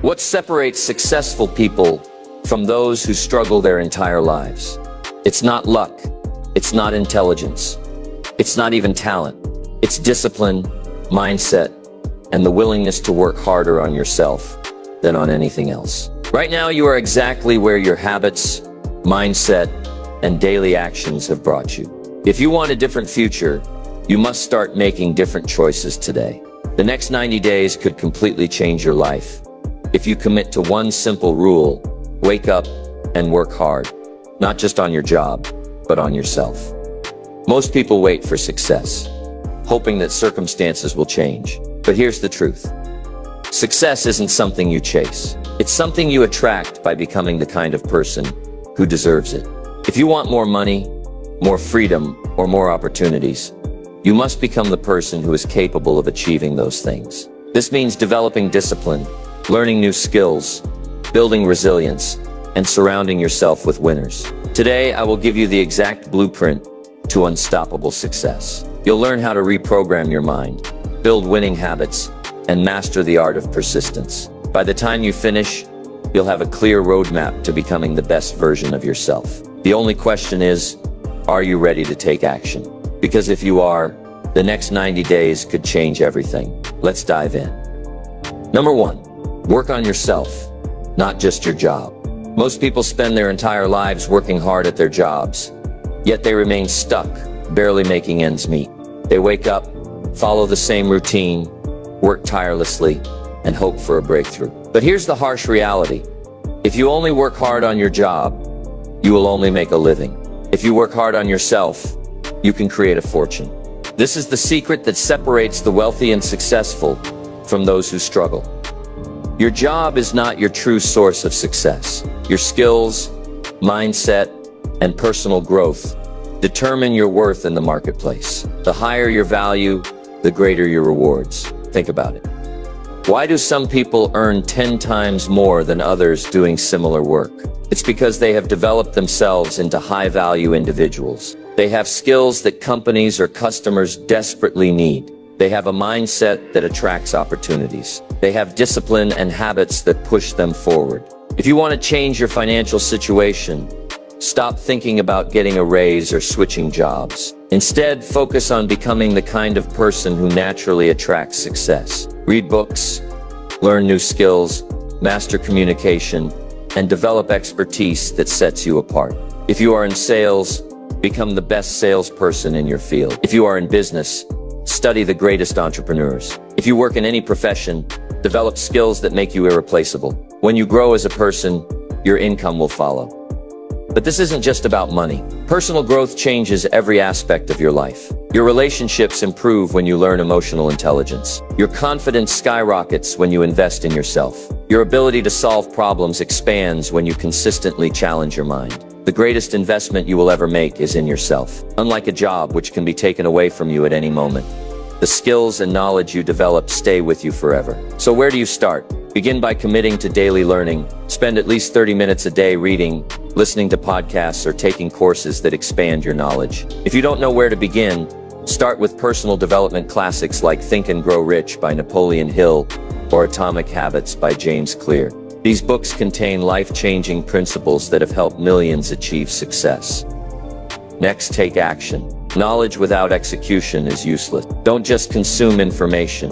What separates successful people from those who struggle their entire lives? It's not luck. It's not intelligence. It's not even talent. It's discipline, mindset, and the willingness to work harder on yourself than on anything else. Right now, you are exactly where your habits, mindset, and daily actions have brought you. If you want a different future, you must start making different choices today. The next 90 days could completely change your life. If you commit to one simple rule, wake up and work hard, not just on your job, but on yourself. Most people wait for success, hoping that circumstances will change. But here's the truth. Success isn't something you chase. It's something you attract by becoming the kind of person who deserves it. If you want more money, more freedom, or more opportunities, you must become the person who is capable of achieving those things. This means developing discipline, learning new skills, building resilience, and surrounding yourself with winners. Today, I will give you the exact blueprint to unstoppable success. You'll learn how to reprogram your mind, build winning habits, and master the art of persistence. By the time you finish, you'll have a clear roadmap to becoming the best version of yourself. The only question is, are you ready to take action? Because if you are, the next 90 days could change everything. Let's dive in. Number 1. Work on yourself, not just your job. Most people spend their entire lives working hard at their jobs, yet they remain stuck, barely making ends meet. They wake up, follow the same routine, work tirelessly, and hope for a breakthrough. But here's the harsh reality. If you only work hard on your job, you will only make a living. If you work hard on yourself, you can create a fortune. This is the secret that separates the wealthy and successful from those who struggle. Your job is not your true source of success. Your skills, mindset, and personal growth determine your worth in the marketplace. The higher your value, the greater your rewards. Think about it. Why do some people earn 10 times more than others doing similar work? It's because they have developed themselves into high-value individuals. They have skills that companies or customers desperately need. They have a mindset that attracts opportunities. They have discipline and habits that push them forward. If you want to change your financial situation, stop thinking about getting a raise or switching jobs. Instead, focus on becoming the kind of person who naturally attracts success. Read books, learn new skills, master communication, and develop expertise that sets you apart. If you are in sales, become the best salesperson in your field. If you are in business, study the greatest entrepreneurs. If you work in any profession, develop skills that make you irreplaceable. When you grow as a person, your income will follow. But this isn't just about money. Personal growth changes every aspect of your life. Your relationships improve when you learn emotional intelligence. Your confidence skyrockets when you invest in yourself. Your ability to solve problems expands when you consistently challenge your mind. The greatest investment you will ever make is in yourself. Unlike a job, which can be taken away from you at any moment, the skills and knowledge you develop stay with you forever. So where do you start? Begin by committing to daily learning. Spend at least 30 minutes a day reading, listening to podcasts, or taking courses that expand your knowledge. If you don't know where to begin, start with personal development classics like Think and Grow Rich by Napoleon Hill or Atomic Habits by James Clear. These books contain life-changing principles that have helped millions achieve success. Next, take action. Knowledge without execution is useless. Don't just consume information,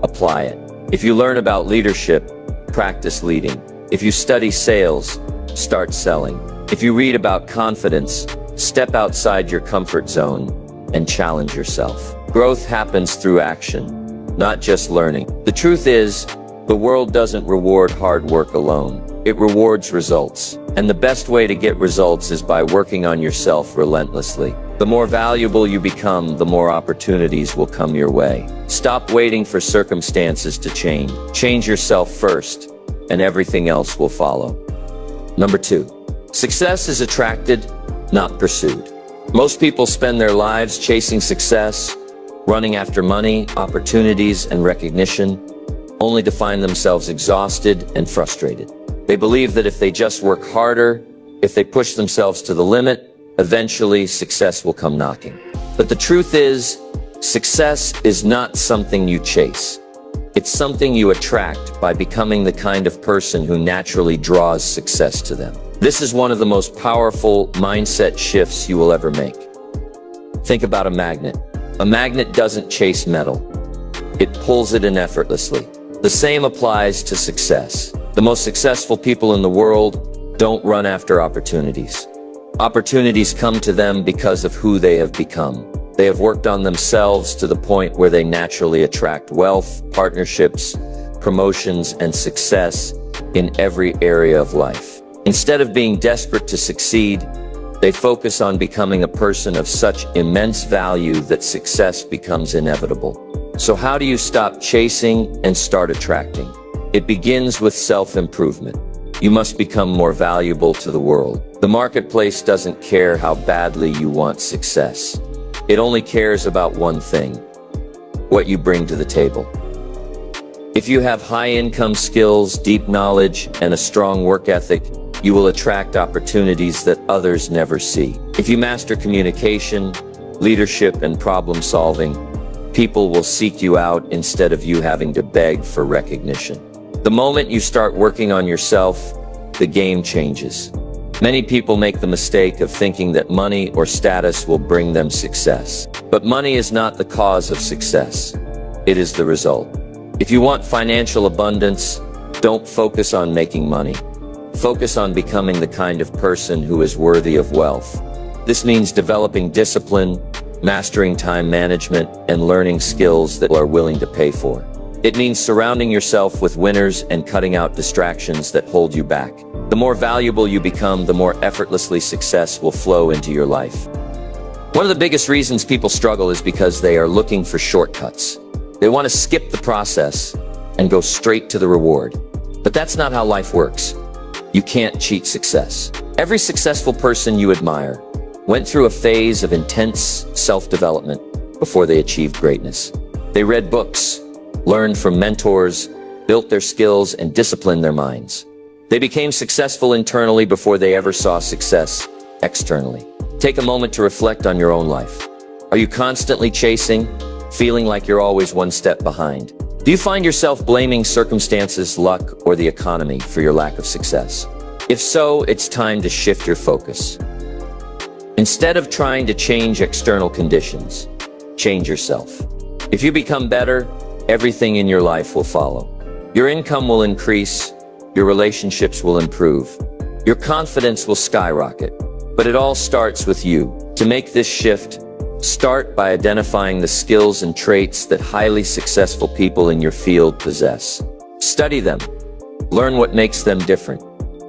apply it. If you learn about leadership, practice leading. If you study sales, start selling. If you read about confidence, step outside your comfort zone and challenge yourself. Growth happens through action, not just learning. The truth is, the world doesn't reward hard work alone. It rewards results. And the best way to get results is by working on yourself relentlessly. The more valuable you become, the more opportunities will come your way. Stop waiting for circumstances to change. Change yourself first, and everything else will follow. Number 2, success is attracted, not pursued. Most people spend their lives chasing success, running after money, opportunities, and recognition, only to find themselves exhausted and frustrated. They believe that if they just work harder, if they push themselves to the limit, eventually success will come knocking. But the truth is, success is not something you chase. It's something you attract by becoming the kind of person who naturally draws success to them. This is one of the most powerful mindset shifts you will ever make. Think about a magnet. A magnet doesn't chase metal. It pulls it in effortlessly. The same applies to success. The most successful people in the world don't run after opportunities. Opportunities come to them because of who they have become. They have worked on themselves to the point where they naturally attract wealth, partnerships, promotions, and success in every area of life. Instead of being desperate to succeed, they focus on becoming a person of such immense value that success becomes inevitable. So how do you stop chasing and start attracting? It begins with self-improvement. You must become more valuable to the world. The marketplace doesn't care how badly you want success. It only cares about one thing: what you bring to the table. If you have high income skills, deep knowledge, and a strong work ethic, you will attract opportunities that others never see. If you master communication, leadership, and problem solving, people will seek you out instead of you having to beg for recognition. The moment you start working on yourself, the game changes. Many people make the mistake of thinking that money or status will bring them success. But money is not the cause of success. It is the result. If you want financial abundance, don't focus on making money. Focus on becoming the kind of person who is worthy of wealth. This means developing discipline, mastering time management, and learning skills that you are willing to pay for. It means surrounding yourself with winners and cutting out distractions that hold you back. The more valuable you become, the more effortlessly success will flow into your life. One of the biggest reasons people struggle is because they are looking for shortcuts. They want to skip the process and go straight to the reward. But that's not how life works. You can't cheat success. Every successful person you admire went through a phase of intense self-development before they achieved greatness. They read books, learned from mentors, built their skills, and disciplined their minds. They became successful internally before they ever saw success externally. Take a moment to reflect on your own life. Are you constantly chasing, feeling like you're always one step behind? Do you find yourself blaming circumstances, luck, or the economy for your lack of success? If so, it's time to shift your focus. Instead of trying to change external conditions, change yourself. If you become better, everything in your life will follow. Your income will increase, your relationships will improve, your confidence will skyrocket. But it all starts with you. To make this shift, start by identifying the skills and traits that highly successful people in your field possess. Study them. Learn what makes them different.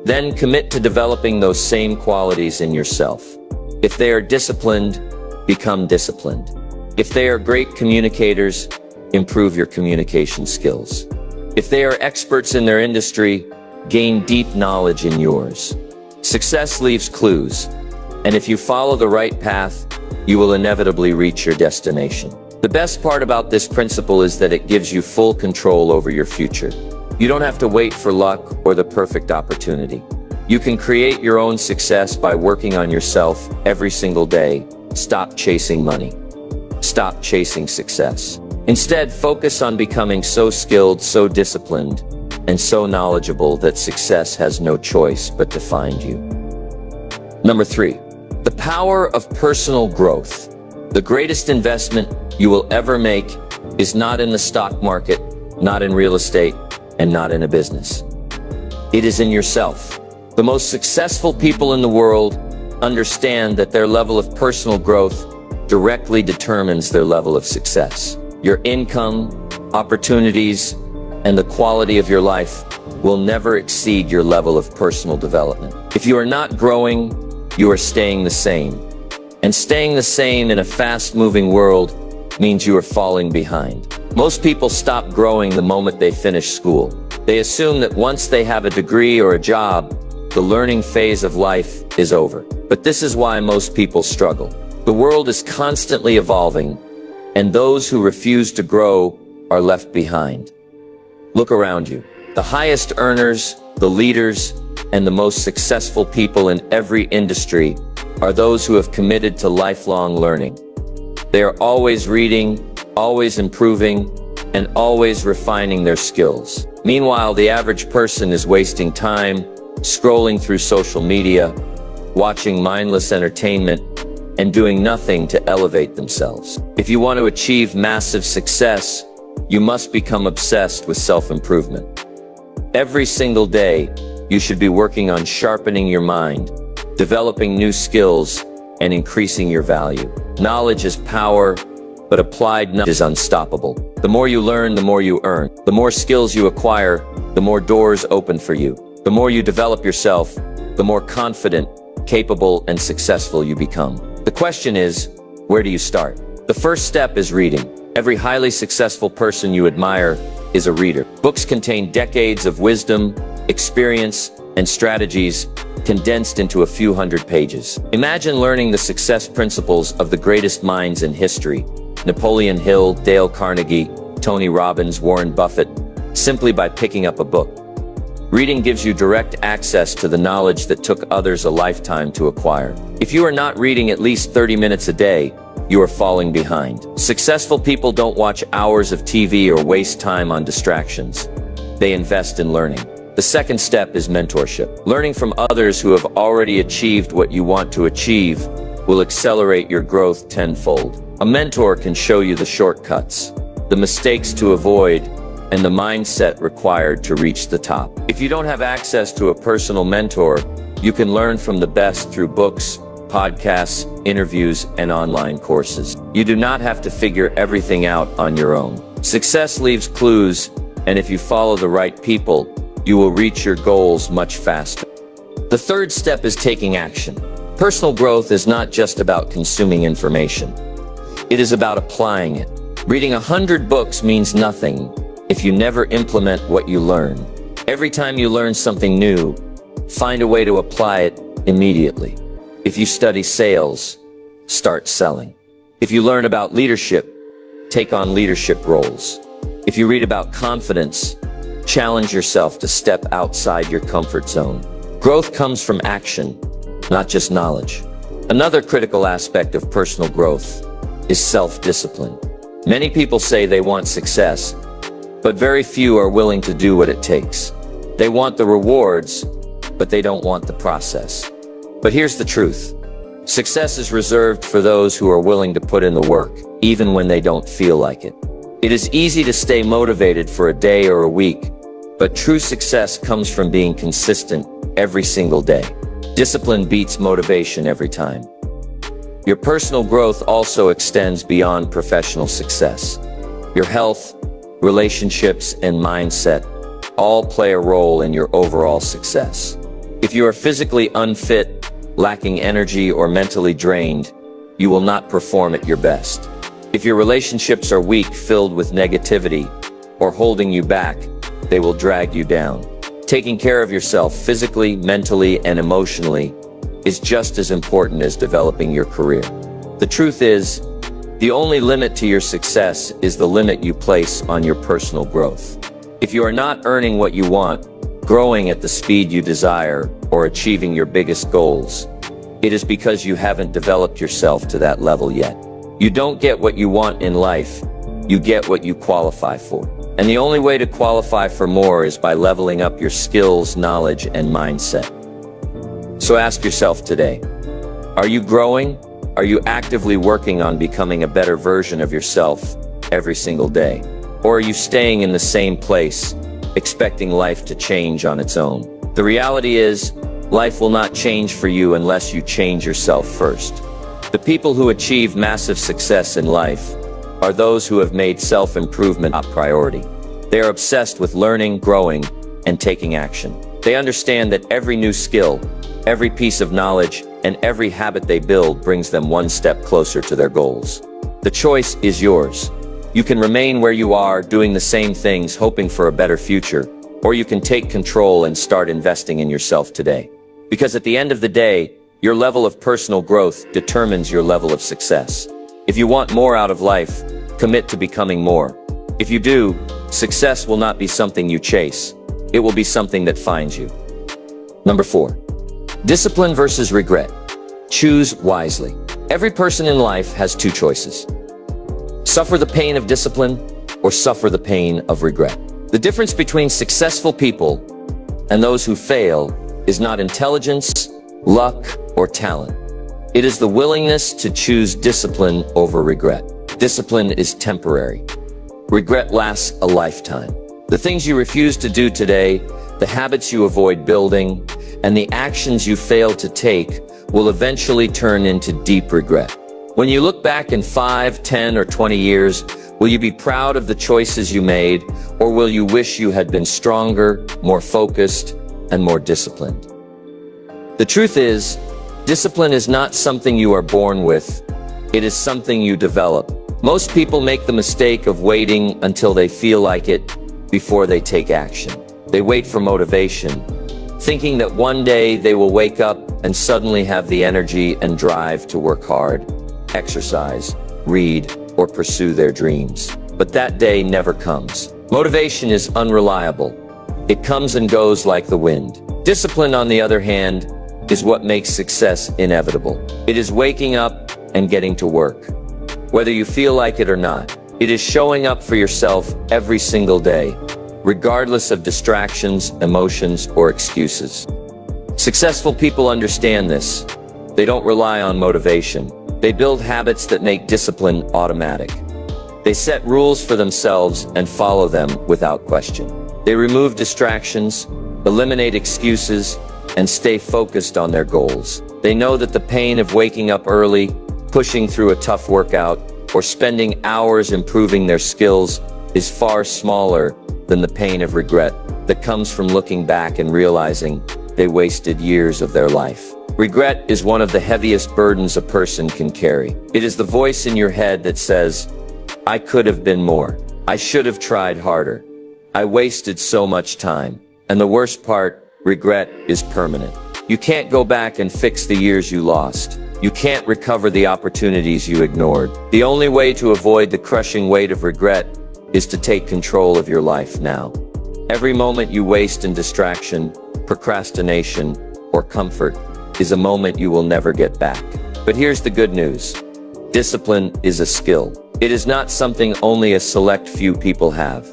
Then commit to developing those same qualities in yourself. If they are disciplined, become disciplined. If they are great communicators, improve your communication skills. If they are experts in their industry, gain deep knowledge in yours. Success leaves clues, and if you follow the right path, you will inevitably reach your destination. The best part about this principle is that it gives you full control over your future. You don't have to wait for luck or the perfect opportunity. You can create your own success by working on yourself every single day. Stop chasing money. Stop chasing success. Instead, focus on becoming so skilled, so disciplined, and so knowledgeable that success has no choice but to find you. Number 3, the power of personal growth. The greatest investment you will ever make is not in the stock market, not in real estate, and not in a business. It is in yourself. The most successful people in the world understand that their level of personal growth directly determines their level of success. Your income, opportunities, and the quality of your life will never exceed your level of personal development. If you are not growing, you are staying the same. And staying the same in a fast-moving world means you are falling behind. Most people stop growing the moment they finish school. They assume that once they have a degree or a job, the learning phase of life is over. But this is why most people struggle. The world is constantly evolving, and those who refuse to grow are left behind. Look around you. The highest earners, the leaders, and the most successful people in every industry are those who have committed to lifelong learning. They are always reading, always improving, and always refining their skills. Meanwhile, the average person is wasting time, scrolling through social media, watching mindless entertainment, and doing nothing to elevate themselves. If you want to achieve massive success, you must become obsessed with self-improvement. Every single day, you should be working on sharpening your mind, developing new skills, and increasing your value. Knowledge is power, but applied knowledge is unstoppable. The more you learn, the more you earn. The more skills you acquire, the more doors open for you. The more you develop yourself, the more confident, capable, and successful you become. The question is, where do you start? The first step is reading. Every highly successful person you admire is a reader. Books contain decades of wisdom, experience, and strategies condensed into a few hundred pages. Imagine learning the success principles of the greatest minds in history: Napoleon Hill, Dale Carnegie, Tony Robbins, Warren Buffett, simply by picking up a book. Reading gives you direct access to the knowledge that took others a lifetime to acquire. If you are not reading at least 30 minutes a day, you are falling behind. Successful people don't watch hours of TV or waste time on distractions. They invest in learning. The second step is mentorship. Learning from others who have already achieved what you want to achieve will accelerate your growth tenfold. A mentor can show you the shortcuts, the mistakes to avoid, and the mindset required to reach the top. If you don't have access to a personal mentor, you can learn from the best through books, podcasts, interviews, and online courses. You do not have to figure everything out on your own. Success leaves clues, and if you follow the right people, you will reach your goals much faster. The third step is taking action. Personal growth is not just about consuming information. It is about applying it. Reading 100 books means nothing if you never implement what you learn. Every time you learn something new, find a way to apply it immediately. If you study sales, start selling. If you learn about leadership, take on leadership roles. If you read about confidence, challenge yourself to step outside your comfort zone. Growth comes from action, not just knowledge. Another critical aspect of personal growth is self-discipline. Many people say they want success, but very few are willing to do what it takes. They want the rewards, but they don't want the process. But here's the truth. Success is reserved for those who are willing to put in the work, even when they don't feel like it. It is easy to stay motivated for a day or a week, but true success comes from being consistent every single day. Discipline beats motivation every time. Your personal growth also extends beyond professional success. Your health, relationships, and mindset all play a role in your overall success. If you are physically unfit, lacking energy, or mentally drained, you will not perform at your best. If your relationships are weak, filled with negativity, or holding you back, they will drag you down. Taking care of yourself physically, mentally, and emotionally is just as important as developing your career. The truth is, the only limit to your success is the limit you place on your personal growth. If you are not earning what you want, growing at the speed you desire, or achieving your biggest goals, it is because you haven't developed yourself to that level yet. You don't get what you want in life, you get what you qualify for. And the only way to qualify for more is by leveling up your skills, knowledge, and mindset. So ask yourself today, are you growing? Are you actively working on becoming a better version of yourself every single day? Or are you staying in the same place, expecting life to change on its own? The reality is, life will not change for you unless you change yourself first. The people who achieve massive success in life are those who have made self-improvement a priority. They are obsessed with learning, growing, and taking action. They understand that every new skill, every piece of knowledge, and every habit they build brings them one step closer to their goals. The choice is yours. You can remain where you are, doing the same things, hoping for a better future, or you can take control and start investing in yourself today. Because at the end of the day, your level of personal growth determines your level of success. If you want more out of life, commit to becoming more. If you do, success will not be something you chase. It will be something that finds you. Number 4. Discipline versus regret. Choose wisely. Every person in life has two choices. Suffer the pain of discipline or suffer the pain of regret. The difference between successful people and those who fail is not intelligence, luck, or talent. It is the willingness to choose discipline over regret. Discipline is temporary. Regret lasts a lifetime. The things you refuse to do today, the habits you avoid building, and the actions you fail to take will eventually turn into deep regret. When you look back in 5, 10, or 20 years, will you be proud of the choices you made, or will you wish you had been stronger, more focused, and more disciplined? The truth is, discipline is not something you are born with. It is something you develop. Most people make the mistake of waiting until they feel like it before they take action. They wait for motivation, thinking that one day they will wake up and suddenly have the energy and drive to work hard, exercise, read, or pursue their dreams. But that day never comes. Motivation is unreliable. It comes and goes like the wind. Discipline, on the other hand, is what makes success inevitable. It is waking up and getting to work, whether you feel like it or not. It is showing up for yourself every single day, regardless of distractions, emotions, or excuses. Successful people understand this. They don't rely on motivation. They build habits that make discipline automatic. They set rules for themselves and follow them without question. They remove distractions, eliminate excuses, and stay focused on their goals. They know that the pain of waking up early, pushing through a tough workout, or spending hours improving their skills is far smaller than the pain of regret that comes from looking back and realizing they wasted years of their life. Regret is one of the heaviest burdens a person can carry. It is the voice in your head that says, "I could have been more. I should have tried harder. I wasted so much time." And the worst part, regret is permanent. You can't go back and fix the years you lost. You can't recover the opportunities you ignored. The only way to avoid the crushing weight of regret is to take control of your life now. Every moment you waste in distraction, procrastination, or comfort is a moment you will never get back. But here's the good news. Discipline is a skill. It is not something only a select few people have.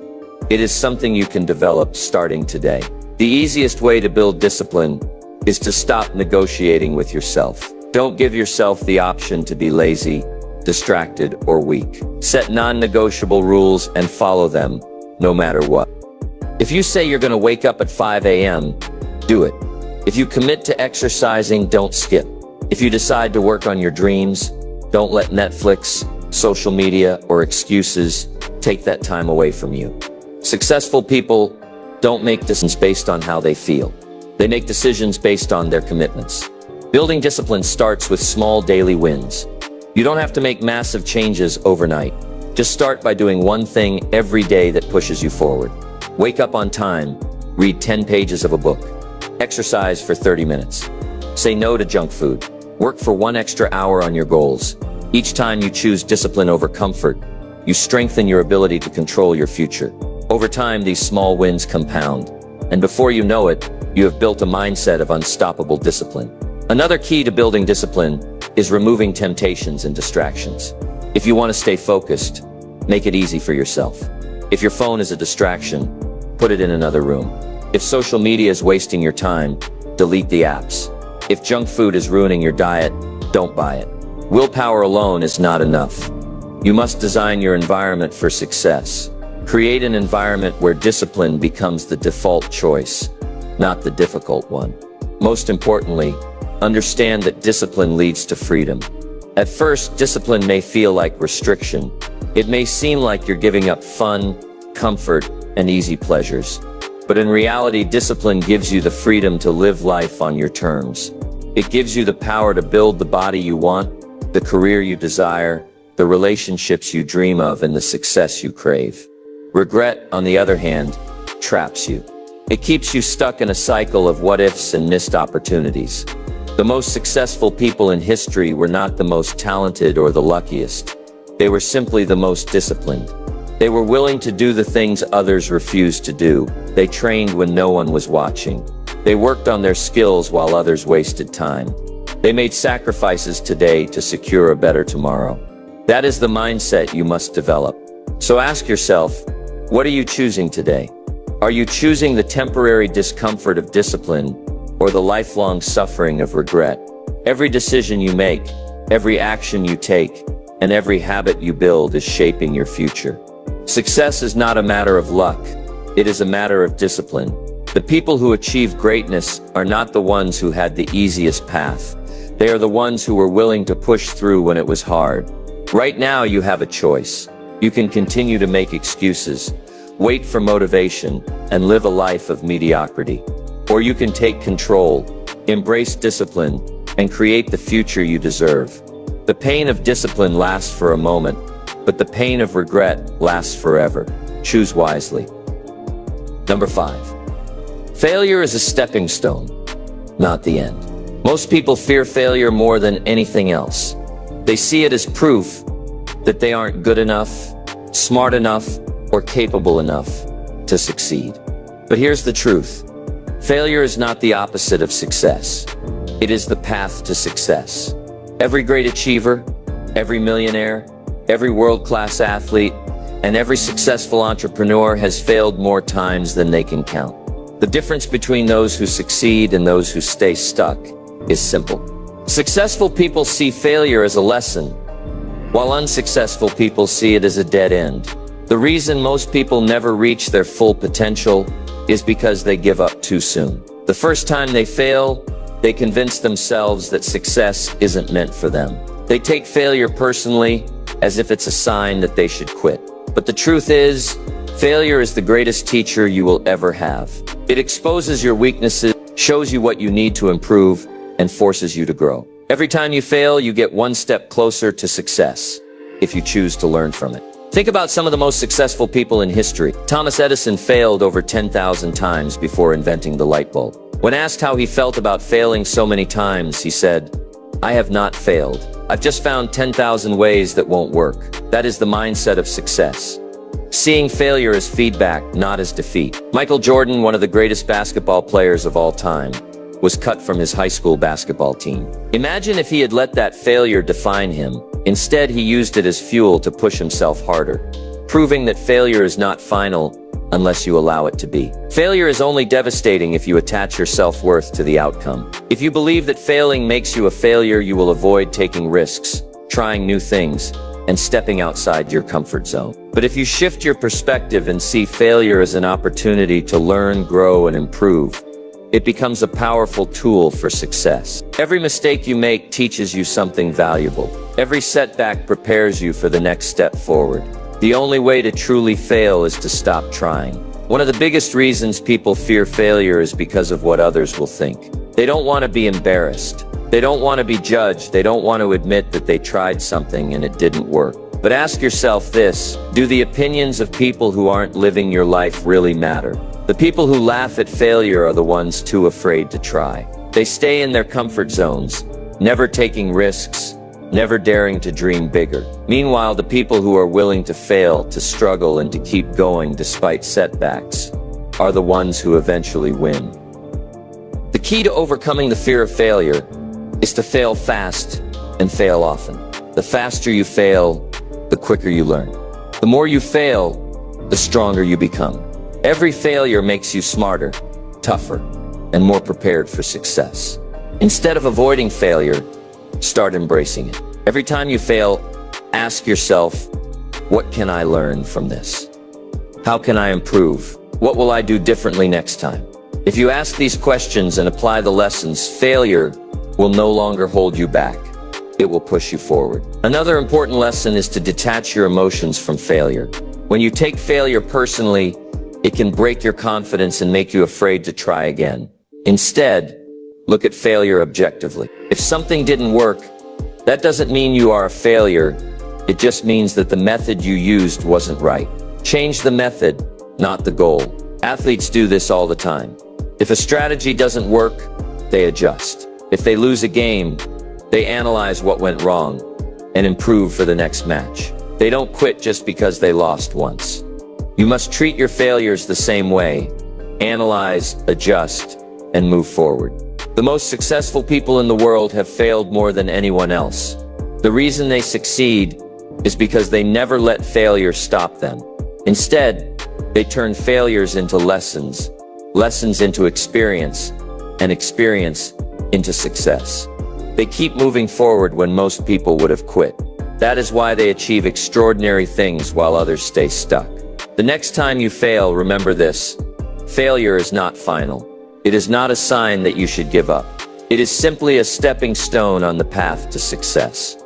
It is something you can develop starting today. The easiest way to build discipline is to stop negotiating with yourself. Don't give yourself the option to be lazy, distracted, or weak. Set non-negotiable rules and follow them, no matter what. If you say you're going to wake up at 5 a.m., do it. If you commit to exercising, don't skip. If you decide to work on your dreams, don't let Netflix, social media, or excuses take that time away from you. Successful people don't make decisions based on how they feel. They make decisions based on their commitments. Building discipline starts with small daily wins. You don't have to make massive changes overnight. Just start by doing one thing every day that pushes you forward. Wake up on time. Read 10 pages of a book. Exercise for 30 minutes. Say no to junk food. Work for 1 extra hour on your goals. Each time you choose discipline over comfort, you strengthen your ability to control your future. Over time, these small wins compound, and before you know it, you have built a mindset of unstoppable discipline. Another key to building discipline is removing temptations and distractions. If you want to stay focused, make it easy for yourself. If your phone is a distraction, put it in another room. If social media is wasting your time, delete the apps. If junk food is ruining your diet, don't buy it. Willpower alone is not enough. You must design your environment for success. Create an environment where discipline becomes the default choice, not the difficult one. Most importantly, understand that discipline leads to freedom. At first, discipline may feel like restriction. It may seem like you're giving up fun, comfort, and easy pleasures. But in reality, discipline gives you the freedom to live life on your terms. It gives you the power to build the body you want, the career you desire, the relationships you dream of, and the success you crave. Regret, on the other hand, traps you. It keeps you stuck in a cycle of what-ifs and missed opportunities. The most successful people in history were not the most talented or the luckiest. They were simply the most disciplined. They were willing to do the things others refused to do. They trained when no one was watching. They worked on their skills while others wasted time. They made sacrifices today to secure a better tomorrow. That is the mindset you must develop. So ask yourself, what are you choosing today? Are you choosing the temporary discomfort of discipline or the lifelong suffering of regret? Every decision you make, every action you take, and every habit you build is shaping your future. Success is not a matter of luck. It is a matter of discipline. The people who achieve greatness are not the ones who had the easiest path. They are the ones who were willing to push through when it was hard. Right now you have a choice. You can continue to make excuses, wait for motivation, and live a life of mediocrity. Or you can take control, embrace discipline, and create the future you deserve. The pain of discipline lasts for a moment, but the pain of regret lasts forever. Choose wisely. Number 5. Failure is a stepping stone, not the end. Most people fear failure more than anything else. They see it as proof that they aren't good enough, smart enough, or capable enough to succeed. But here's the truth. Failure is not the opposite of success. It is the path to success. Every great achiever, every millionaire, every world-class athlete, and every successful entrepreneur has failed more times than they can count. The difference between those who succeed and those who stay stuck is simple. Successful people see failure as a lesson, while unsuccessful people see it as a dead end. The reason most people never reach their full potential is because they give up too soon. The first time they fail, they convince themselves that success isn't meant for them. They take failure personally, as if it's a sign that they should quit. But the truth is, failure is the greatest teacher you will ever have. It exposes your weaknesses, shows you what you need to improve, and forces you to grow. Every time you fail, you get one step closer to success, if you choose to learn from it. Think about some of the most successful people in history. Thomas Edison failed over 10,000 times before inventing the light bulb. When asked how he felt about failing so many times, he said, "I have not failed. I've just found 10,000 ways that won't work." That is the mindset of success. Seeing failure as feedback, not as defeat. Michael Jordan, one of the greatest basketball players of all time, was cut from his high school basketball team. Imagine if he had let that failure define him. Instead, he used it as fuel to push himself harder, proving that failure is not final unless you allow it to be. Failure is only devastating if you attach your self-worth to the outcome. If you believe that failing makes you a failure, you will avoid taking risks, trying new things, and stepping outside your comfort zone. But if you shift your perspective and see failure as an opportunity to learn, grow, and improve, it becomes a powerful tool for success. Every mistake you make teaches you something valuable. Every setback prepares you for the next step forward. The only way to truly fail is to stop trying. One of the biggest reasons people fear failure is because of what others will think. They don't want to be embarrassed. They don't want to be judged. They don't want to admit that they tried something and it didn't work. But ask yourself this: do the opinions of people who aren't living your life really matter? The people who laugh at failure are the ones too afraid to try. They stay in their comfort zones, never taking risks, never daring to dream bigger. Meanwhile, the people who are willing to fail, to struggle, and to keep going despite setbacks are the ones who eventually win. The key to overcoming the fear of failure is to fail fast and fail often. The faster you fail, the quicker you learn. The more you fail, the stronger you become. Every failure makes you smarter, tougher, and more prepared for success. Instead of avoiding failure, start embracing it. Every time you fail, ask yourself, what can I learn from this? How can I improve? What will I do differently next time? If you ask these questions and apply the lessons, failure will no longer hold you back. It will push you forward. Another important lesson is to detach your emotions from failure. When you take failure personally, it can break your confidence and make you afraid to try again. Instead, look at failure objectively. If something didn't work, that doesn't mean you are a failure. It just means that the method you used wasn't right. Change the method, not the goal. Athletes do this all the time. If a strategy doesn't work, they adjust. If they lose a game, they analyze what went wrong and improve for the next match. They don't quit just because they lost once. You must treat your failures the same way. Analyze, adjust, and move forward. The most successful people in the world have failed more than anyone else. The reason they succeed is because they never let failure stop them. Instead, they turn failures into lessons, lessons into experience, and experience into success. They keep moving forward when most people would have quit. That is why they achieve extraordinary things while others stay stuck. The next time you fail, remember this: failure is not final. It is not a sign that you should give up. It is simply a stepping stone on the path to success.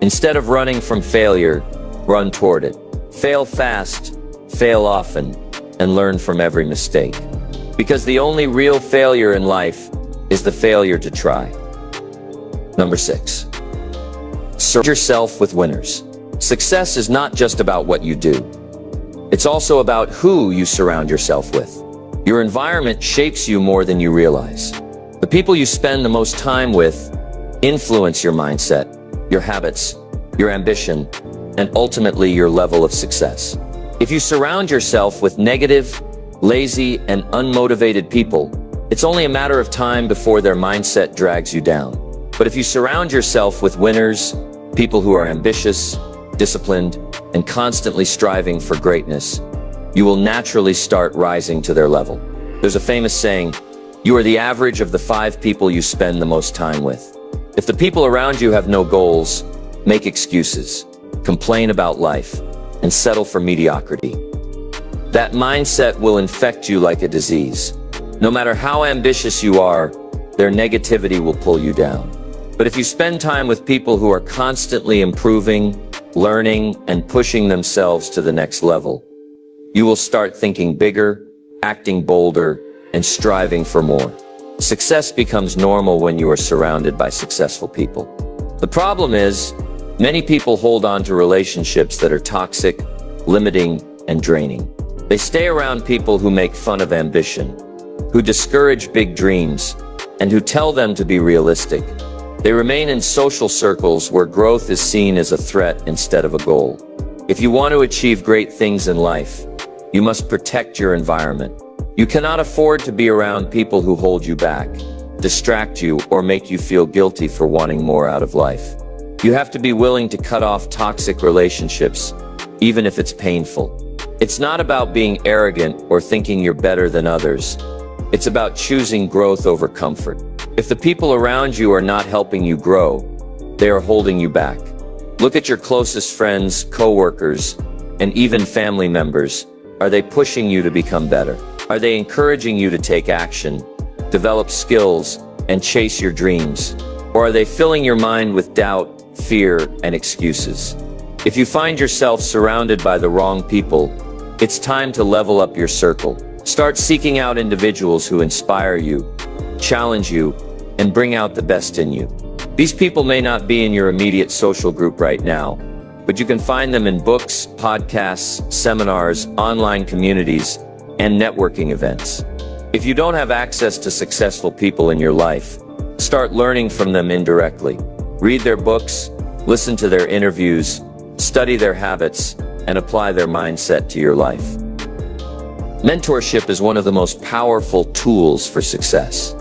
Instead of running from failure, run toward it. Fail fast, fail often, and learn from every mistake. Because the only real failure in life is the failure to try. Number 6. Surround yourself with winners. Success is not just about what you do. It's also about who you surround yourself with. Your environment shapes you more than you realize. The people you spend the most time with influence your mindset, your habits, your ambition, and ultimately your level of success. If you surround yourself with negative, lazy, and unmotivated people, it's only a matter of time before their mindset drags you down. But if you surround yourself with winners, people who are ambitious, disciplined, and constantly striving for greatness, you will naturally start rising to their level. There's a famous saying, you are the average of the 5 people you spend the most time with. If the people around you have no goals, make excuses, complain about life, and settle for mediocrity, that mindset will infect you like a disease. No matter how ambitious you are, their negativity will pull you down. But if you spend time with people who are constantly improving, learning, and pushing themselves to the next level, you will start thinking bigger, acting bolder, and striving for more. Success becomes normal when you are surrounded by successful people. The problem is, many people hold on to relationships that are toxic, limiting, and draining. They stay around people who make fun of ambition, who discourage big dreams, and who tell them to be realistic. They remain in social circles where growth is seen as a threat instead of a goal. If you want to achieve great things in life, you must protect your environment. You cannot afford to be around people who hold you back, distract you, or make you feel guilty for wanting more out of life. You have to be willing to cut off toxic relationships, even if it's painful. It's not about being arrogant or thinking you're better than others. It's about choosing growth over comfort. If the people around you are not helping you grow, they are holding you back. Look at your closest friends, coworkers, and even family members. Are they pushing you to become better? Are they encouraging you to take action, develop skills, and chase your dreams? Or are they filling your mind with doubt, fear, and excuses? If you find yourself surrounded by the wrong people, it's time to level up your circle. Start seeking out individuals who inspire you, challenge you, and bring out the best in you. These people may not be in your immediate social group right now, but you can find them in books, podcasts, seminars, online communities, and networking events. If you don't have access to successful people in your life, start learning from them indirectly. Read their books, listen to their interviews, study their habits, and apply their mindset to your life. Mentorship is one of the most powerful tools for success.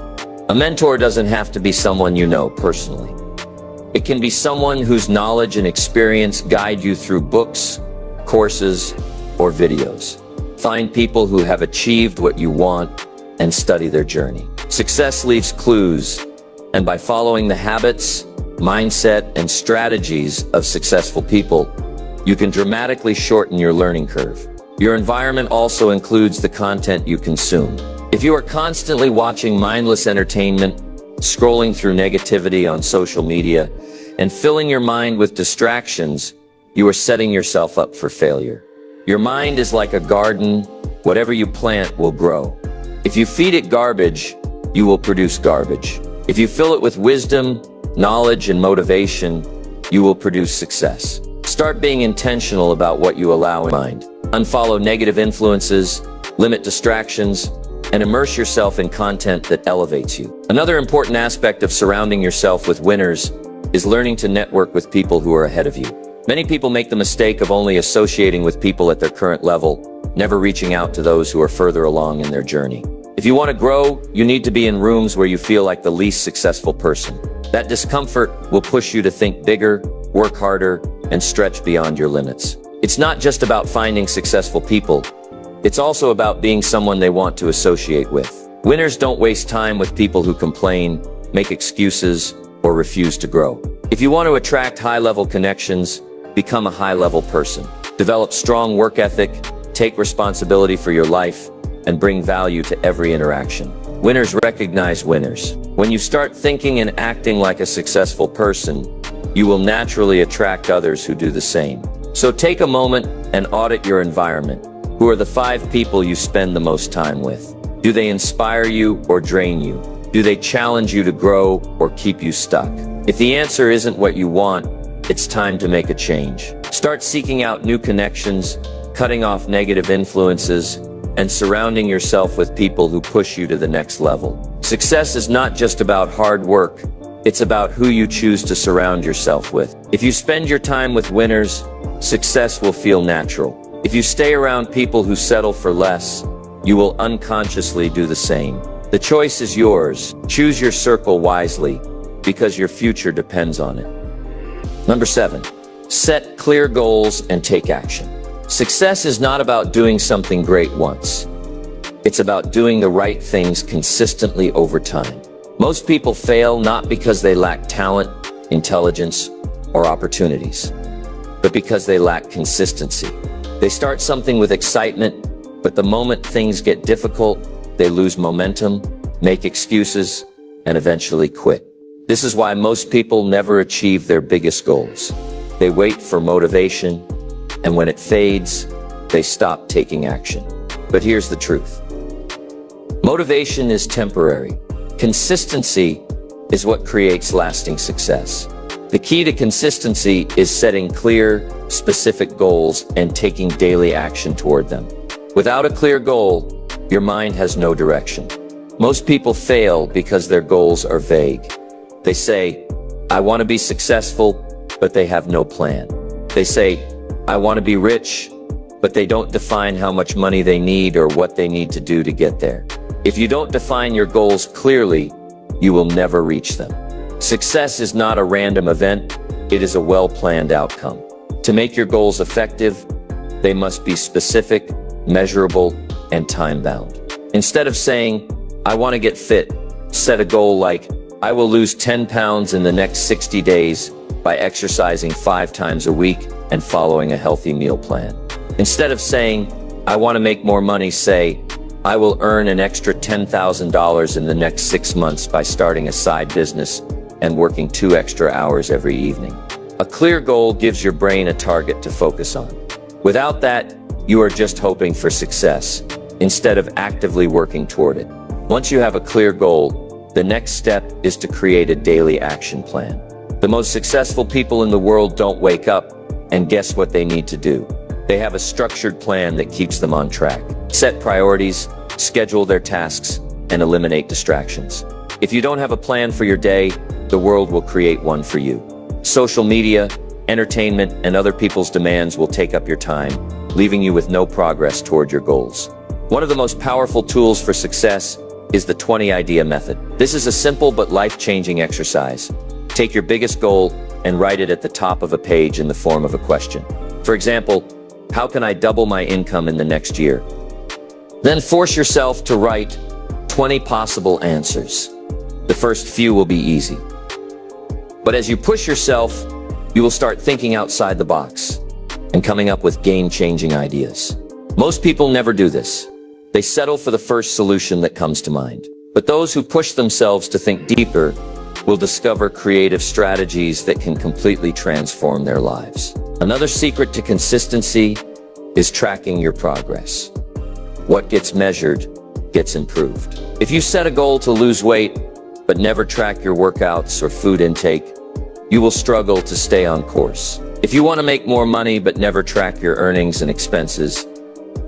A mentor doesn't have to be someone you know personally. It can be someone whose knowledge and experience guide you through books, courses, or videos. Find people who have achieved what you want and study their journey. Success leaves clues, and by following the habits, mindset, and strategies of successful people, you can dramatically shorten your learning curve. Your environment also includes the content you consume. If you are constantly watching mindless entertainment, scrolling through negativity on social media, and filling your mind with distractions, you are setting yourself up for failure. Your mind is like a garden. Whatever you plant will grow. If you feed it garbage, you will produce garbage. If you fill it with wisdom, knowledge, and motivation, you will produce success. Start being intentional about what you allow in your mind. Unfollow negative influences, limit distractions, and immerse yourself in content that elevates you. Another important aspect of surrounding yourself with winners is learning to network with people who are ahead of you. Many people make the mistake of only associating with people at their current level, never reaching out to those who are further along in their journey. If you want to grow, you need to be in rooms where you feel like the least successful person. That discomfort will push you to think bigger, work harder, and stretch beyond your limits. It's not just about finding successful people. It's also about being someone they want to associate with. Winners don't waste time with people who complain, make excuses, or refuse to grow. If you want to attract high-level connections, become a high-level person. Develop strong work ethic, take responsibility for your life, and bring value to every interaction. Winners recognize winners. When you start thinking and acting like a successful person, you will naturally attract others who do the same. So take a moment and audit your environment. Who are the 5 people you spend the most time with? Do they inspire you or drain you? Do they challenge you to grow or keep you stuck? If the answer isn't what you want, it's time to make a change. Start seeking out new connections, cutting off negative influences, and surrounding yourself with people who push you to the next level. Success is not just about hard work, it's about who you choose to surround yourself with. If you spend your time with winners, success will feel natural. If you stay around people who settle for less, you will unconsciously do the same. The choice is yours. Choose your circle wisely, because your future depends on it. Number 7, set clear goals and take action. Success is not about doing something great once. It's about doing the right things consistently over time. Most people fail not because they lack talent, intelligence, or opportunities, but because they lack consistency. They start something with excitement, but the moment things get difficult, they lose momentum, make excuses, and eventually quit. This is why most people never achieve their biggest goals. They wait for motivation, and when it fades, they stop taking action. But here's the truth. Motivation is temporary. Consistency is what creates lasting success. The key to consistency is setting clear, specific goals and taking daily action toward them. Without a clear goal, your mind has no direction. Most people fail because their goals are vague. They say, I want to be successful, but they have no plan. They say, I want to be rich, but they don't define how much money they need or what they need to do to get there. If you don't define your goals clearly, you will never reach them. Success is not a random event, it is a well-planned outcome. To make your goals effective, they must be specific, measurable, and time-bound. Instead of saying, I want to get fit, set a goal like, I will lose 10 pounds in the next 60 days by exercising 5 times a week and following a healthy meal plan. Instead of saying, I want to make more money, say, I will earn an extra $10,000 in the next 6 months by starting a side business and working 2 extra hours every evening. A clear goal gives your brain a target to focus on. Without that, you are just hoping for success, instead of actively working toward it. Once you have a clear goal, the next step is to create a daily action plan. The most successful people in the world don't wake up and guess what they need to do. They have a structured plan that keeps them on track. Set priorities, schedule their tasks, and eliminate distractions. If you don't have a plan for your day, the world will create one for you. Social media, entertainment, and other people's demands will take up your time, leaving you with no progress toward your goals. One of the most powerful tools for success is the 20-idea method. This is a simple but life-changing exercise. Take your biggest goal and write it at the top of a page in the form of a question. For example, how can I double my income in the next year? Then force yourself to write 20 possible answers. The first few will be easy. But as you push yourself, you will start thinking outside the box and coming up with game-changing ideas. Most people never do this. They settle for the first solution that comes to mind. But those who push themselves to think deeper will discover creative strategies that can completely transform their lives. Another secret to consistency is tracking your progress. What gets measured gets improved. If you set a goal to lose weight, but never track your workouts or food intake, you will struggle to stay on course. If you want to make more money but never track your earnings and expenses,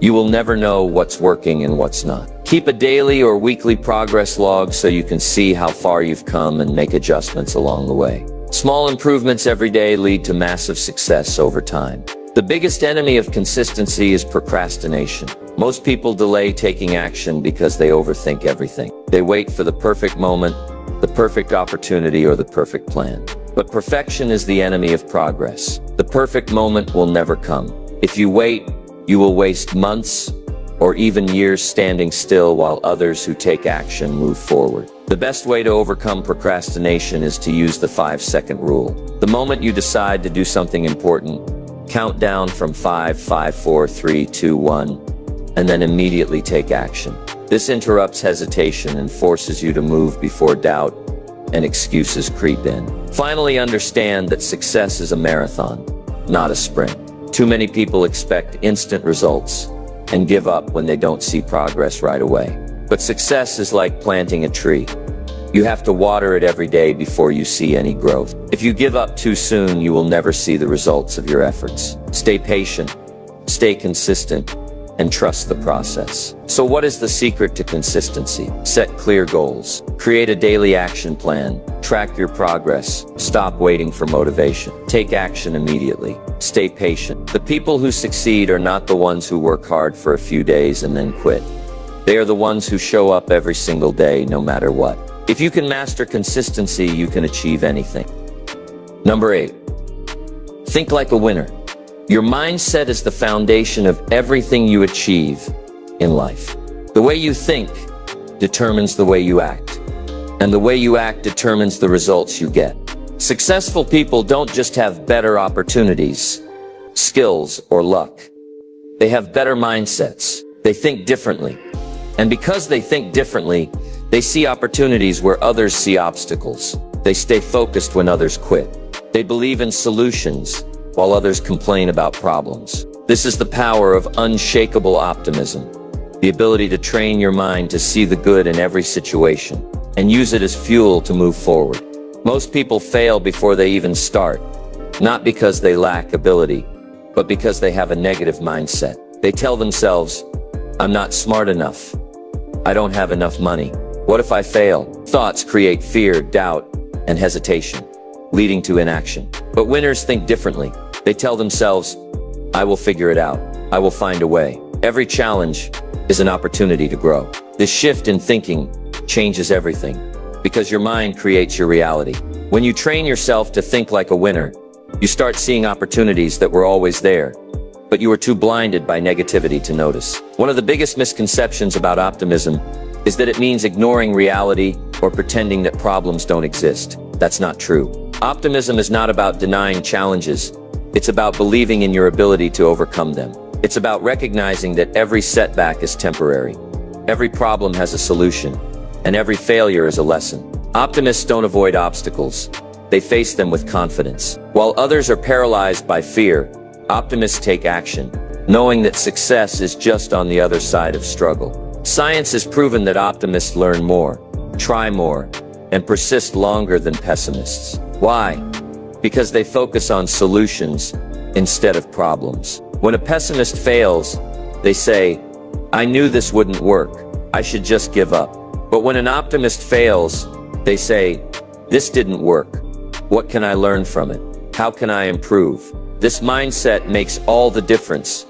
you will never know what's working and what's not. Keep a daily or weekly progress log so you can see how far you've come and make adjustments along the way. Small improvements every day lead to massive success over time. The biggest enemy of consistency is procrastination. Most people delay taking action because they overthink everything. They wait for the perfect moment, the perfect opportunity, or the perfect plan. But perfection is the enemy of progress. The perfect moment will never come. If you wait, you will waste months or even years standing still while others who take action move forward. The best way to overcome procrastination is to use the 5-second rule. The moment you decide to do something important, count down from 5, 4, 3, 2, 1, and then immediately take action. This interrupts hesitation and forces you to move before doubt and excuses creep in. Finally, understand that success is a marathon, not a sprint. Too many people expect instant results and give up when they don't see progress right away. But success is like planting a tree. You have to water it every day before you see any growth. If you give up too soon, you will never see the results of your efforts. Stay patient, stay consistent, and trust the process. So what is the secret to consistency? Set clear goals. Create a daily action plan. Track your progress. Stop waiting for motivation. Take action immediately. Stay patient. The people who succeed are not the ones who work hard for a few days and then quit. They are the ones who show up every single day, no matter what. If you can master consistency, you can achieve anything. Number 8. Think like a winner. Your mindset is the foundation of everything you achieve in life. The way you think determines the way you act, and the way you act determines the results you get. Successful people don't just have better opportunities, skills, or luck. They have better mindsets. They think differently. And because they think differently, they see opportunities where others see obstacles. They stay focused when others quit. They believe in solutions while others complain about problems. This is the power of unshakable optimism, the ability to train your mind to see the good in every situation and use it as fuel to move forward. Most people fail before they even start, not because they lack ability, but because they have a negative mindset. They tell themselves, "I'm not smart enough. I don't have enough money. What if I fail?" Thoughts create fear, doubt, and hesitation, leading to inaction. But winners think differently. They tell themselves, "I will figure it out. I will find a way." Every challenge is an opportunity to grow. This shift in thinking changes everything, because your mind creates your reality. When you train yourself to think like a winner, you start seeing opportunities that were always there, but you were too blinded by negativity to notice. One of the biggest misconceptions about optimism is that it means ignoring reality or pretending that problems don't exist. That's not true. Optimism is not about denying challenges. It's about believing in your ability to overcome them. It's about recognizing that every setback is temporary. Every problem has a solution, and every failure is a lesson. Optimists don't avoid obstacles. They face them with confidence. While others are paralyzed by fear, optimists take action, knowing that success is just on the other side of struggle. Science has proven that optimists learn more, try more, and persist longer than pessimists. Why? Because they focus on solutions instead of problems. When a pessimist fails, they say, "I knew this wouldn't work. I should just give up." But when an optimist fails, they say, "This didn't work. What can I learn from it? How can I improve?" This mindset makes all the difference,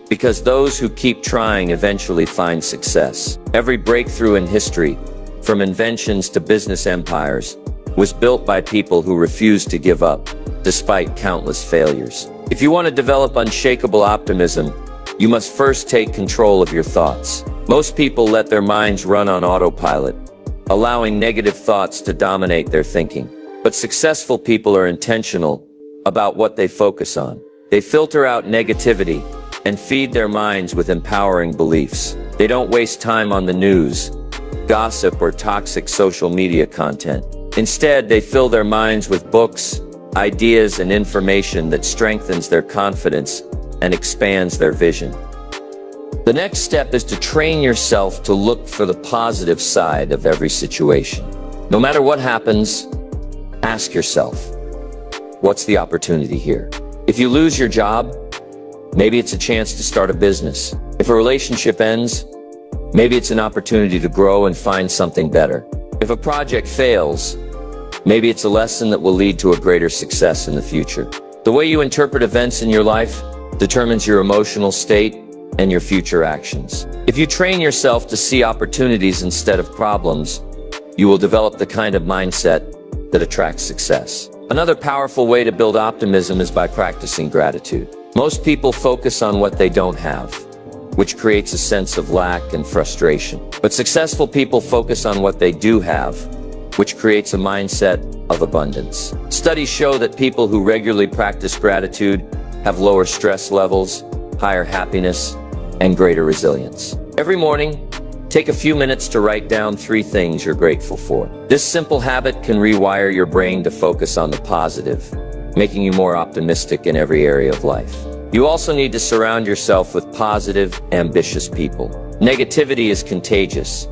because those who keep trying eventually find success. Every breakthrough in history, from inventions to business empires, was built by people who refused to give up, despite countless failures. If you want to develop unshakable optimism, you must first take control of your thoughts. Most people let their minds run on autopilot, allowing negative thoughts to dominate their thinking. But successful people are intentional about what they focus on. They filter out negativity and feed their minds with empowering beliefs. They don't waste time on the news, gossip, or toxic social media content. Instead, they fill their minds with books, ideas, and information that strengthens their confidence and expands their vision. The next step is to train yourself to look for the positive side of every situation. No matter what happens, ask yourself, what's the opportunity here? If you lose your job, maybe it's a chance to start a business. If a relationship ends, maybe it's an opportunity to grow and find something better. If a project fails, maybe it's a lesson that will lead to a greater success in the future. The way you interpret events in your life determines your emotional state and your future actions. If you train yourself to see opportunities instead of problems, you will develop the kind of mindset that attracts success. Another powerful way to build optimism is by practicing gratitude. Most people focus on what they don't have, which creates a sense of lack and frustration. But successful people focus on what they do have, which creates a mindset of abundance. Studies show that people who regularly practice gratitude have lower stress levels, higher happiness, and greater resilience. Every morning, take a few minutes to write down 3 things you're grateful for. This simple habit can rewire your brain to focus on the positive, making you more optimistic in every area of life. You also need to surround yourself with positive, ambitious people. Negativity is contagious,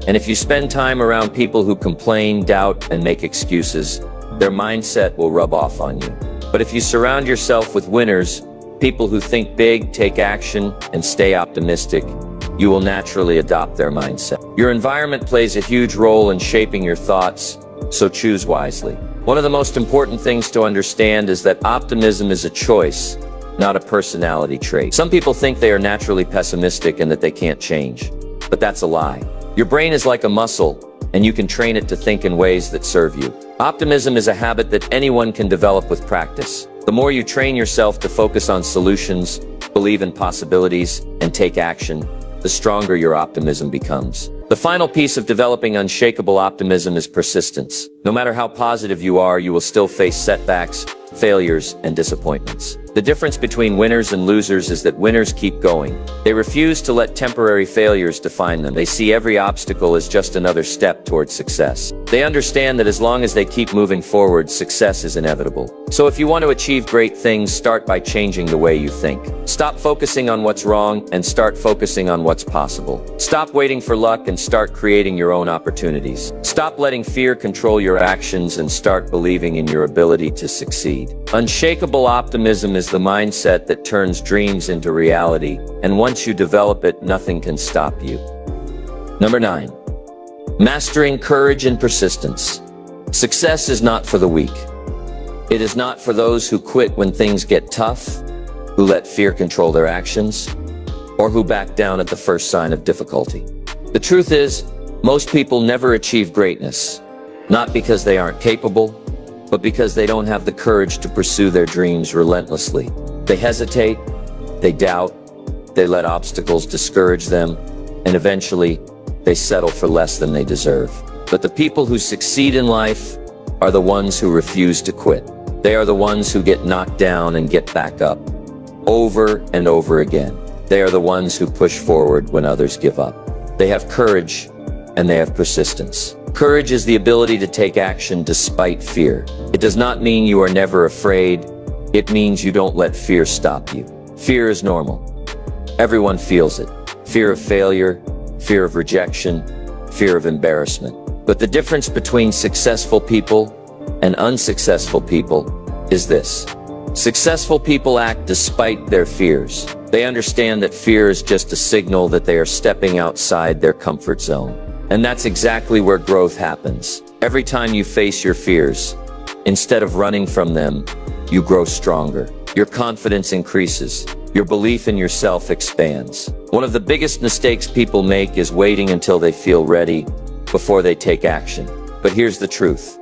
and if you spend time around people who complain, doubt, and make excuses, their mindset will rub off on you. But if you surround yourself with winners, people who think big, take action, and stay optimistic, you will naturally adopt their mindset. Your environment plays a huge role in shaping your thoughts, so choose wisely. One of the most important things to understand is that optimism is a choice, not a personality trait. Some people think they are naturally pessimistic and that they can't change, but that's a lie. Your brain is like a muscle, and you can train it to think in ways that serve you. Optimism is a habit that anyone can develop with practice. The more you train yourself to focus on solutions, believe in possibilities, and take action, the stronger your optimism becomes. The final piece of developing unshakable optimism is persistence. No matter how positive you are, you will still face setbacks, failures, and disappointments. The difference between winners and losers is that winners keep going. They refuse to let temporary failures define them. They see every obstacle as just another step towards success. They understand that as long as they keep moving forward, success is inevitable. So if you want to achieve great things, start by changing the way you think. Stop focusing on what's wrong and start focusing on what's possible. Stop waiting for luck and start creating your own opportunities. Stop letting fear control your actions and start believing in your ability to succeed. Unshakable optimism is the mindset that turns dreams into reality, and once you develop it, nothing can stop you. Number 9. Mastering courage and persistence. Success is not for the weak. It is not for those who quit when things get tough, who let fear control their actions, or who back down at the first sign of difficulty. The truth is, most people never achieve greatness, not because they aren't capable, but because they don't have the courage to pursue their dreams relentlessly. They hesitate, they doubt, they let obstacles discourage them, and eventually, they settle for less than they deserve. But the people who succeed in life are the ones who refuse to quit. They are the ones who get knocked down and get back up, over and over again. They are the ones who push forward when others give up. They have courage, and they have persistence. Courage is the ability to take action despite fear. It does not mean you are never afraid. It means you don't let fear stop you. Fear is normal. Everyone feels it. Fear of failure, fear of rejection, fear of embarrassment. But the difference between successful people and unsuccessful people is this. Successful people act despite their fears. They understand that fear is just a signal that they are stepping outside their comfort zone. And that's exactly where growth happens. Every time you face your fears, instead of running from them, you grow stronger. Your confidence increases. Your belief in yourself expands. One of the biggest mistakes people make is waiting until they feel ready before they take action. But here's the truth.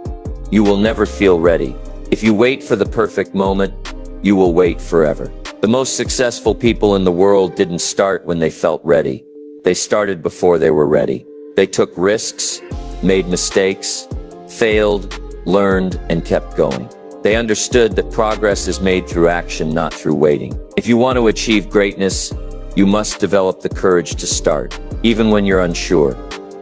You will never feel ready. If you wait for the perfect moment, you will wait forever. The most successful people in the world didn't start when they felt ready. They started before they were ready. They took risks, made mistakes, failed, learned, and kept going. They understood that progress is made through action, not through waiting. If you want to achieve greatness, you must develop the courage to start, even when you're unsure,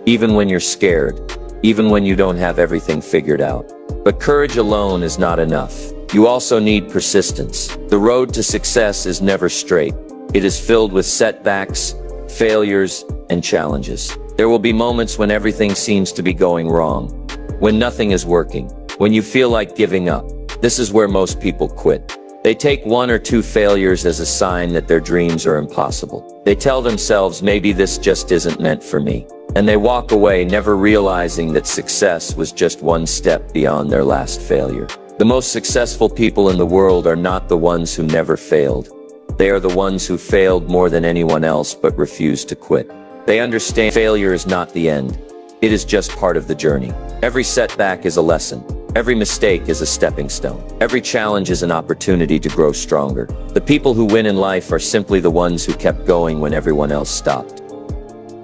even when you're scared, even when you don't have everything figured out. But courage alone is not enough. You also need persistence. The road to success is never straight. It is filled with setbacks, failures, and challenges. There will be moments when everything seems to be going wrong, when nothing is working, when you feel like giving up. This is where most people quit. They take 1 or 2 failures as a sign that their dreams are impossible. They tell themselves, maybe this just isn't meant for me. And they walk away, never realizing that success was just one step beyond their last failure. The most successful people in the world are not the ones who never failed. They are the ones who failed more than anyone else but refused to quit. They understand failure is not the end. It is just part of the journey. Every setback is a lesson. Every mistake is a stepping stone. Every challenge is an opportunity to grow stronger. The people who win in life are simply the ones who kept going when everyone else stopped.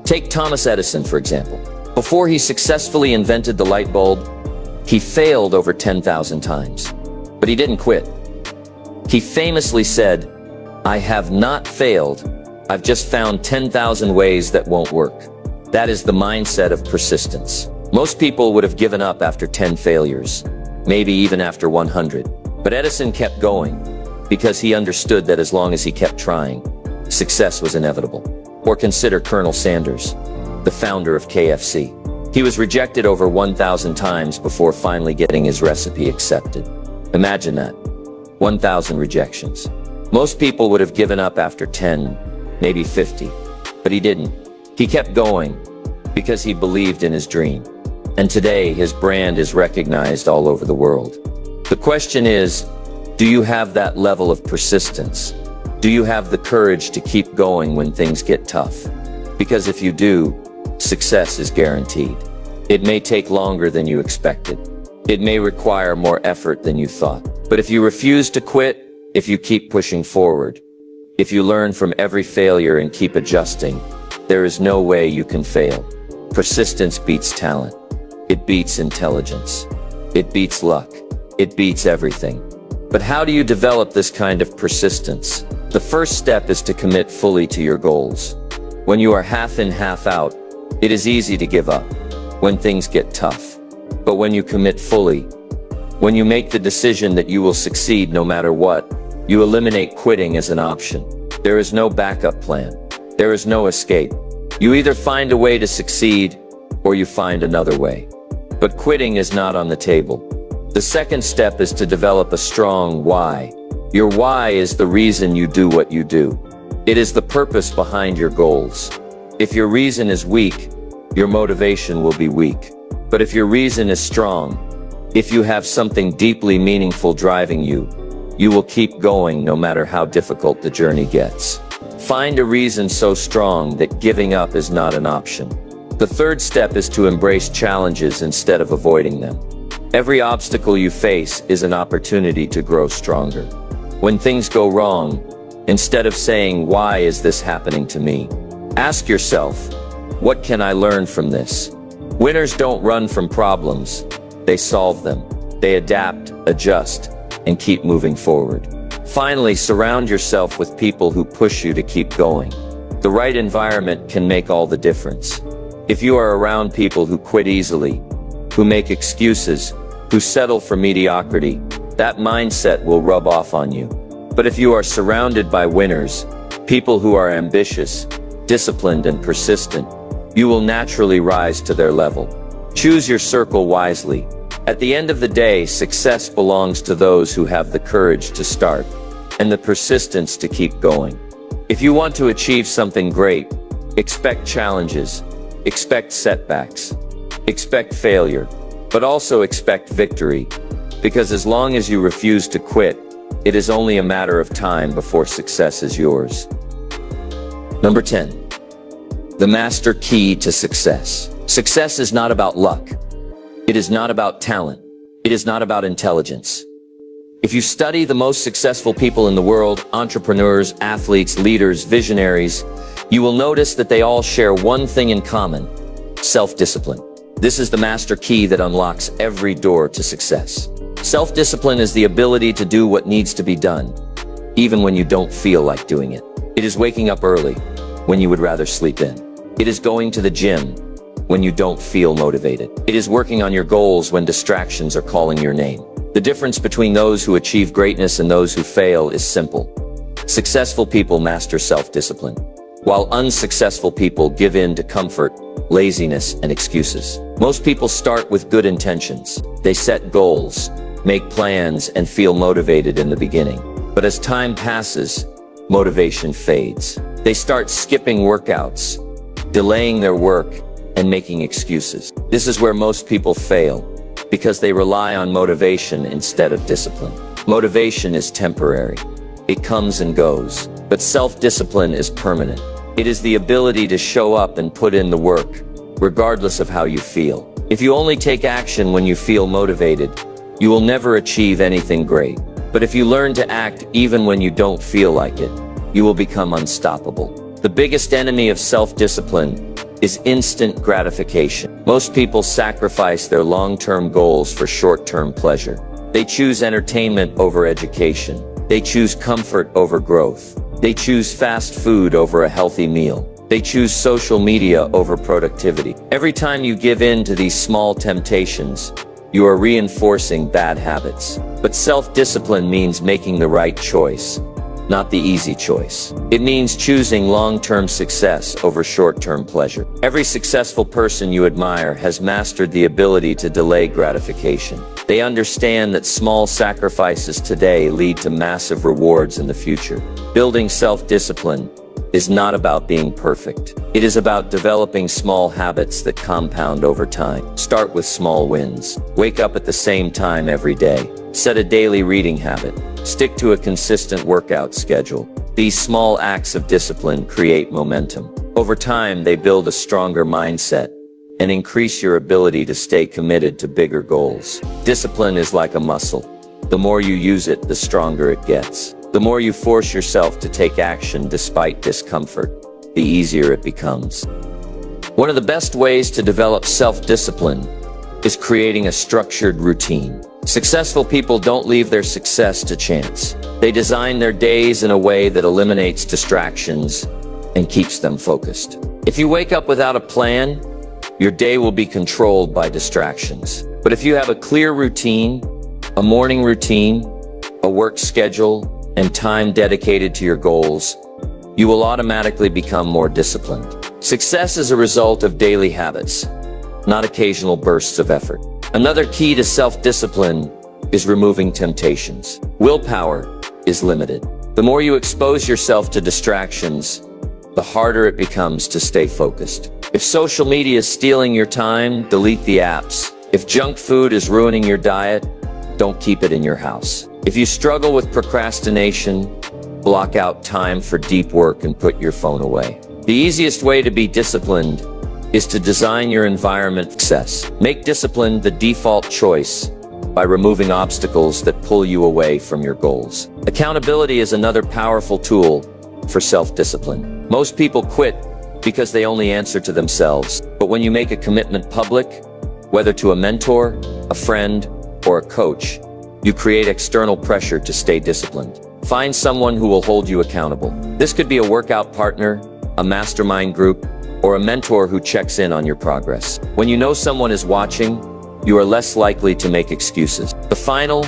Take Thomas Edison, for example. Before he successfully invented the light bulb, he failed over 10,000 times. But he didn't quit. He famously said, "I have not failed. I've just found 10,000 ways that won't work." That is the mindset of persistence. Most people would have given up after 10 failures, maybe even after 100. But Edison kept going because he understood that as long as he kept trying, success was inevitable. Or consider Colonel Sanders, the founder of KFC. He was rejected over 1,000 times before finally getting his recipe accepted. Imagine that. 1,000 rejections. Most people would have given up after 10, maybe 50. But he didn't. He kept going because he believed in his dream. And today, his brand is recognized all over the world. The question is, do you have that level of persistence? Do you have the courage to keep going when things get tough? Because if you do, success is guaranteed. It may take longer than you expected. It may require more effort than you thought. But if you refuse to quit, if you keep pushing forward, if you learn from every failure and keep adjusting, there is no way you can fail. Persistence beats talent. It beats intelligence. It beats luck. It beats everything. But how do you develop this kind of persistence? The first step is to commit fully to your goals. When you are half in, half out, it is easy to give up when things get tough. But when you commit fully, when you make the decision that you will succeed no matter what, you eliminate quitting as an option. There is no backup plan. There is no escape. You either find a way to succeed or you find another way. But quitting is not on the table. The second step is to develop a strong why. Your why is the reason you do what you do. It is the purpose behind your goals. If your reason is weak, your motivation will be weak. But if your reason is strong, if you have something deeply meaningful driving you, you will keep going no matter how difficult the journey gets. Find a reason so strong that giving up is not an option. The third step is to embrace challenges instead of avoiding them. Every obstacle you face is an opportunity to grow stronger. When things go wrong, instead of saying, "Why is this happening to me?" ask yourself, "What can I learn from this?" Winners don't run from problems, they solve them. They adapt, adjust, and keep moving forward. Finally, surround yourself with people who push you to keep going. The right environment can make all the difference. If you are around people who quit easily, who make excuses, who settle for mediocrity, that mindset will rub off on you. But if you are surrounded by winners, people who are ambitious, disciplined, and persistent, you will naturally rise to their level. Choose your circle wisely. At the end of the day, success belongs to those who have the courage to start and the persistence to keep going. If you want to achieve something great, expect challenges, expect setbacks, expect failure, but also expect victory, because as long as you refuse to quit, it is only a matter of time before success is yours. Number 10. The master key to success. Success is not about luck. It is not about talent. It is not about intelligence. If you study the most successful people in the world, entrepreneurs, athletes, leaders, visionaries, you will notice that they all share one thing in common: self-discipline. This is the master key that unlocks every door to success. Self-discipline is the ability to do what needs to be done, even when you don't feel like doing it. It is waking up early when you would rather sleep in. It is going to the gym when you don't feel motivated. It is working on your goals when distractions are calling your name. The difference between those who achieve greatness and those who fail is simple. Successful people master self-discipline, while unsuccessful people give in to comfort, laziness, and excuses. Most people start with good intentions. They set goals, make plans, and feel motivated in the beginning. But as time passes, motivation fades. They start skipping workouts, delaying their work, and making excuses. This is where most people fail, because they rely on motivation instead of discipline. Motivation is temporary. It comes and goes. But self-discipline is permanent. It is the ability to show up and put in the work, regardless of how you feel. If you only take action when you feel motivated, you will never achieve anything great. But if you learn to act even when you don't feel like it, you will become unstoppable. The biggest enemy of self-discipline is instant gratification. Most people sacrifice their long-term goals for short-term pleasure. They choose entertainment over education. They choose comfort over growth. They choose fast food over a healthy meal. They choose social media over productivity. Every time you give in to these small temptations, you are reinforcing bad habits. But self-discipline means making the right choice, not the easy choice. It means choosing long-term success over short-term pleasure. Every successful person you admire has mastered the ability to delay gratification. They understand that small sacrifices today lead to massive rewards in the future. Building self-discipline is not about being perfect. It is about developing small habits that compound over time. Start with small wins. Wake up at the same time every day. Set a daily reading habit. Stick to a consistent workout schedule. These small acts of discipline create momentum. Over time, they build a stronger mindset and increase your ability to stay committed to bigger goals. Discipline is like a muscle. The more you use it, the stronger it gets. The more you force yourself to take action despite discomfort, the easier it becomes. One of the best ways to develop self-discipline is creating a structured routine. Successful people don't leave their success to chance. They design their days in a way that eliminates distractions and keeps them focused. If you wake up without a plan, your day will be controlled by distractions. But if you have a clear routine, a morning routine, a work schedule, and time dedicated to your goals, you will automatically become more disciplined. Success is a result of daily habits, not occasional bursts of effort. Another key to self-discipline is removing temptations. Willpower is limited. The more you expose yourself to distractions, the harder it becomes to stay focused. If social media is stealing your time, delete the apps. If junk food is ruining your diet, don't keep it in your house. If you struggle with procrastination, block out time for deep work and put your phone away. The easiest way to be disciplined is to design your environment for success. Make discipline the default choice by removing obstacles that pull you away from your goals. Accountability is another powerful tool for self-discipline. Most people quit because they only answer to themselves. But when you make a commitment public, whether to a mentor, a friend, or a coach, you create external pressure to stay disciplined. Find someone who will hold you accountable. This could be a workout partner, a mastermind group, or a mentor who checks in on your progress. When you know someone is watching, you are less likely to make excuses. The final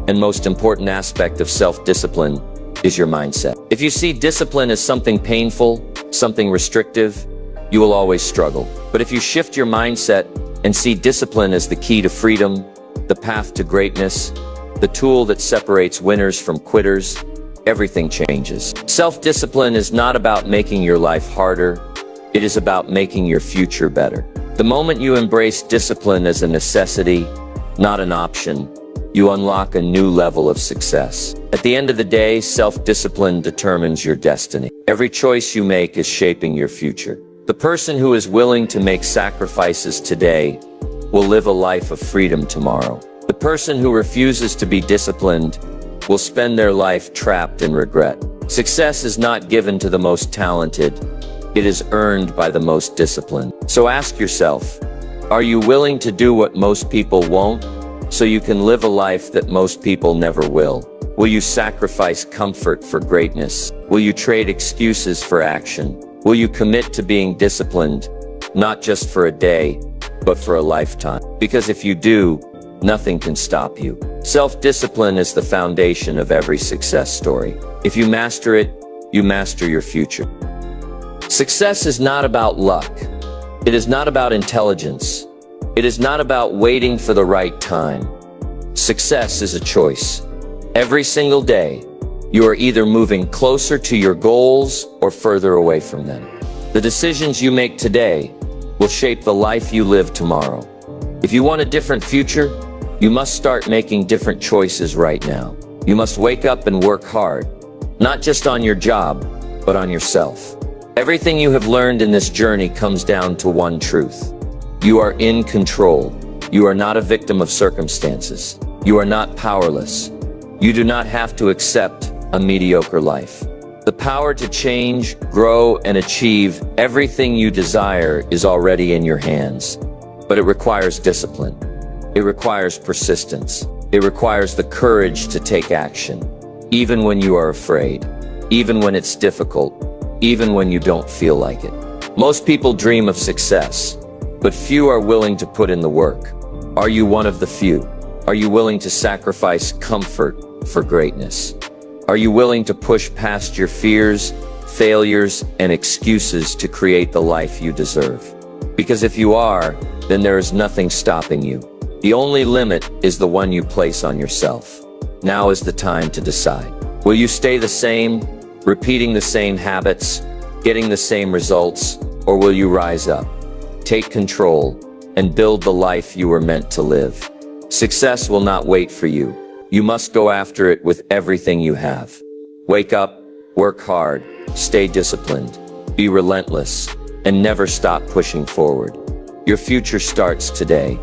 and most important aspect of self-discipline is your mindset. If you see discipline as something painful, something restrictive, you will always struggle. But if you shift your mindset and see discipline as the key to freedom, the path to greatness, the tool that separates winners from quitters, everything changes. Self-discipline is not about making your life harder. It is about making your future better. The moment you embrace discipline as a necessity, not an option, you unlock a new level of success. At the end of the day, self-discipline determines your destiny. Every choice you make is shaping your future. The person who is willing to make sacrifices today will live a life of freedom tomorrow. The person who refuses to be disciplined will spend their life trapped in regret. Success is not given to the most talented. It is earned by the most disciplined. So ask yourself, are you willing to do what most people won't, so you can live a life that most people never will? Will you sacrifice comfort for greatness? Will you trade excuses for action? Will you commit to being disciplined, not just for a day, but for a lifetime? Because if you do, nothing can stop you. Self-discipline is the foundation of every success story. If you master it, you master your future. Success is not about luck. It is not about intelligence. It is not about waiting for the right time. Success is a choice. Every single day, you are either moving closer to your goals or further away from them. The decisions you make today will shape the life you live tomorrow. If you want a different future, you must start making different choices right now. You must wake up and work hard, not just on your job, but on yourself. Everything you have learned in this journey comes down to one truth. You are in control. You are not a victim of circumstances. You are not powerless. You do not have to accept a mediocre life. The power to change, grow, and achieve everything you desire is already in your hands. But it requires discipline. It requires persistence. It requires the courage to take action, even when you are afraid, even when it's difficult, even when you don't feel like it. Most people dream of success, but few are willing to put in the work. Are you one of the few? Are you willing to sacrifice comfort for greatness? Are you willing to push past your fears, failures, and excuses to create the life you deserve? Because if you are, then there is nothing stopping you. The only limit is the one you place on yourself. Now is the time to decide. Will you stay the same, repeating the same habits, getting the same results, or will you rise up, take control, and build the life you were meant to live? Success will not wait for you. You must go after it with everything you have. Wake up, work hard, stay disciplined, be relentless, and never stop pushing forward. Your future starts today.